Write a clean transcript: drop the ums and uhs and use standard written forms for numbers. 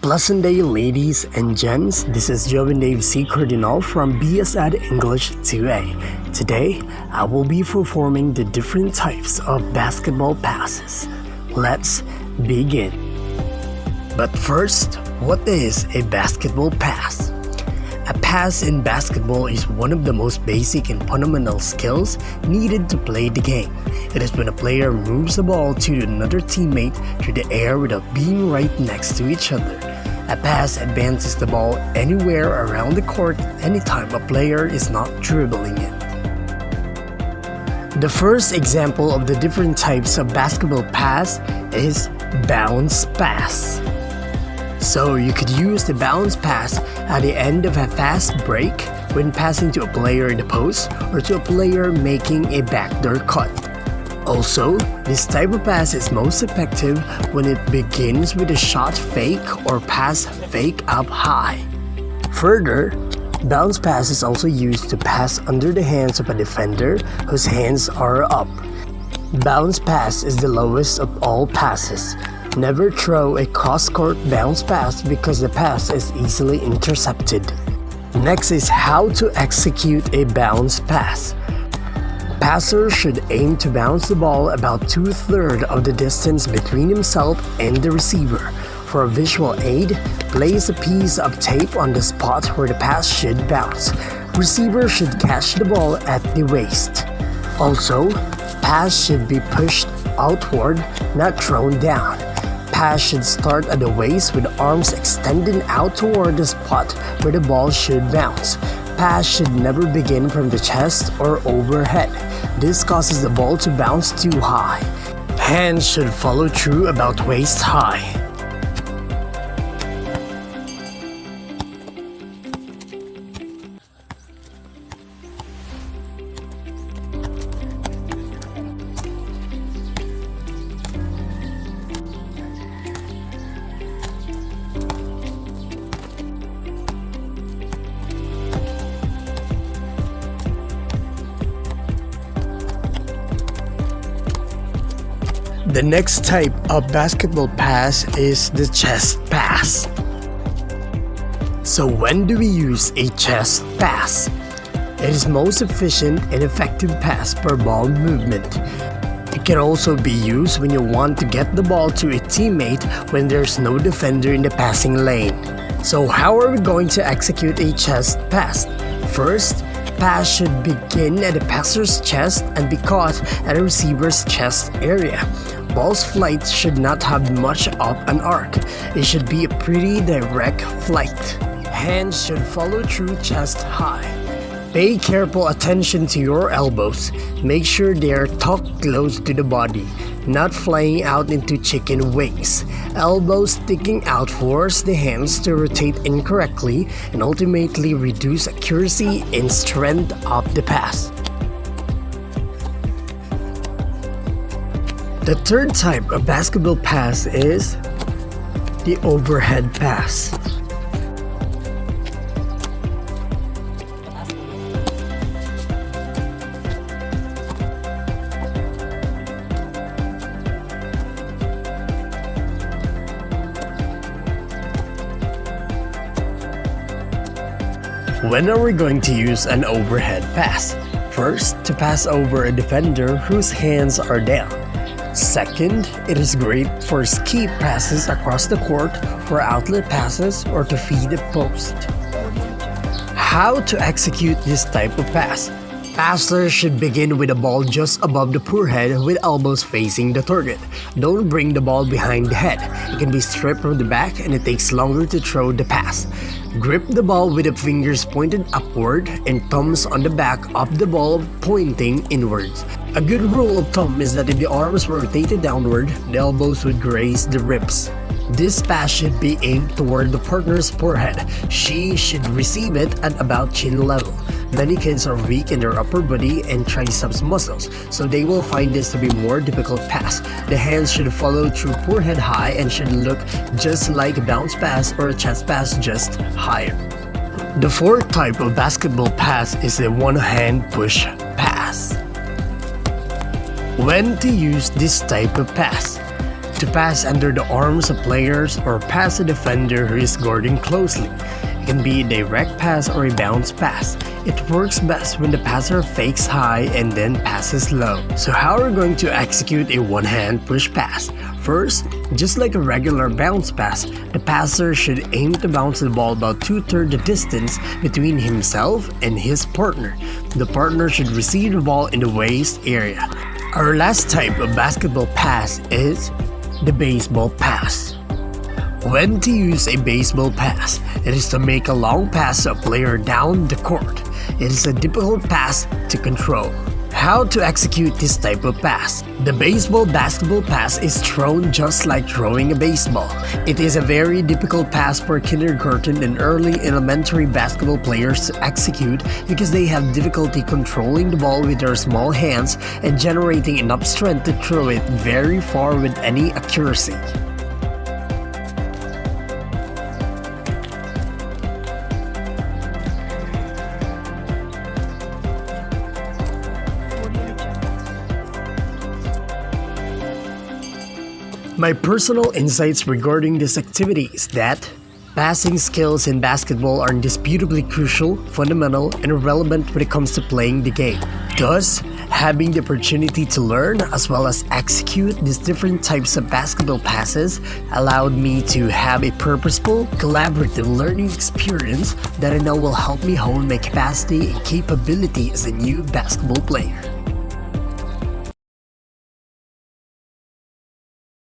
Pleasant day, ladies and gents. This is Joven Dave C. Cardinal from BSED English 2A. Today, I will be performing the different types of basketball passes. Let's begin. But first, what is a basketball pass? A pass in basketball is one of the most basic and fundamental skills needed to play the game. It is when a player moves a ball to another teammate through the air without being right next to each other. A pass advances the ball anywhere around the court anytime a player is not dribbling it. The first example of the different types of basketball pass is bounce pass. So you could use the bounce pass at the end of a fast break when passing to a player in the post or to a player making a backdoor cut. Also, this type of pass is most effective when it begins with a shot fake or pass fake up high. Further, bounce pass is also used to pass under the hands of a defender whose hands are up. Bounce pass is the lowest of all passes. Never throw a cross-court bounce pass because the pass is easily intercepted. Next is how to execute a bounce pass. Passer should aim to bounce the ball about 2/3 of the distance between himself and the receiver. For a visual aid, place a piece of tape on the spot where the pass should bounce. Receiver should catch the ball at the waist. Also, pass should be pushed outward, not thrown down. Pass should start at the waist with arms extending out toward the spot where the ball should bounce. Pass should never begin from the chest or overhead. This causes the ball to bounce too high. Hands should follow through about waist high. The next type of basketball pass is the chest pass. So when do we use a chest pass? It is most efficient and effective pass per ball movement. It can also be used when you want to get the ball to a teammate when there's no defender in the passing lane. So how are we going to execute a chest pass? First, pass should begin at the passer's chest and be caught at the receiver's chest area. Ball's flight should not have much of an arc. It should be a pretty direct flight. Hands should follow through chest high. Pay careful attention to your elbows. Make sure they are tucked close to the body, not flying out into chicken wings. Elbows sticking out force the hands to rotate incorrectly and ultimately reduce accuracy and strength of the pass. The third type of basketball pass is the overhead pass. When are we going to use an overhead pass? First, to pass over a defender whose hands are down. Second, it is great for skip passes across the court, for outlet passes, or to feed a post. How to execute this type of pass? Passer should begin with the ball just above the forehead with elbows facing the target. Don't bring the ball behind the head. It can be stripped from the back and it takes longer to throw the pass. Grip the ball with the fingers pointed upward and thumbs on the back of the ball pointing inwards. A good rule of thumb is that if the arms were rotated downward, the elbows would graze the ribs. This pass should be aimed toward the partner's forehead. She should receive it at about chin level. Many kids are weak in their upper body and triceps muscles, so they will find this to be a more difficult pass. The hands should follow through forehead high and should look just like a bounce pass or a chest pass, just higher. The fourth type of basketball pass is a one-hand push pass. When to use this type of pass? to pass under the arms of players or pass a defender who is guarding closely. It can be a direct pass or a bounce pass. It works best when the passer fakes high and then passes low. So how are we going to execute a one-hand push pass? First, just like a regular bounce pass, the passer should aim to bounce the ball about 2/3 the distance between himself and his partner. The partner should receive the ball in the waist area. Our last type of basketball pass is the baseball pass. When to use a baseball pass? It is to make a long pass to a player down the court. It is a difficult pass to control. How to execute this type of pass? The baseball basketball pass is thrown just like throwing a baseball. It is a very difficult pass for kindergarten and early elementary basketball players to execute because they have difficulty controlling the ball with their small hands and generating enough strength to throw it very far with any accuracy. My personal insights regarding this activity is that passing skills in basketball are indisputably crucial, fundamental, and relevant when it comes to playing the game. Thus, having the opportunity to learn as well as execute these different types of basketball passes allowed me to have a purposeful, collaborative learning experience that I know will help me hone my capacity and capability as a new basketball player.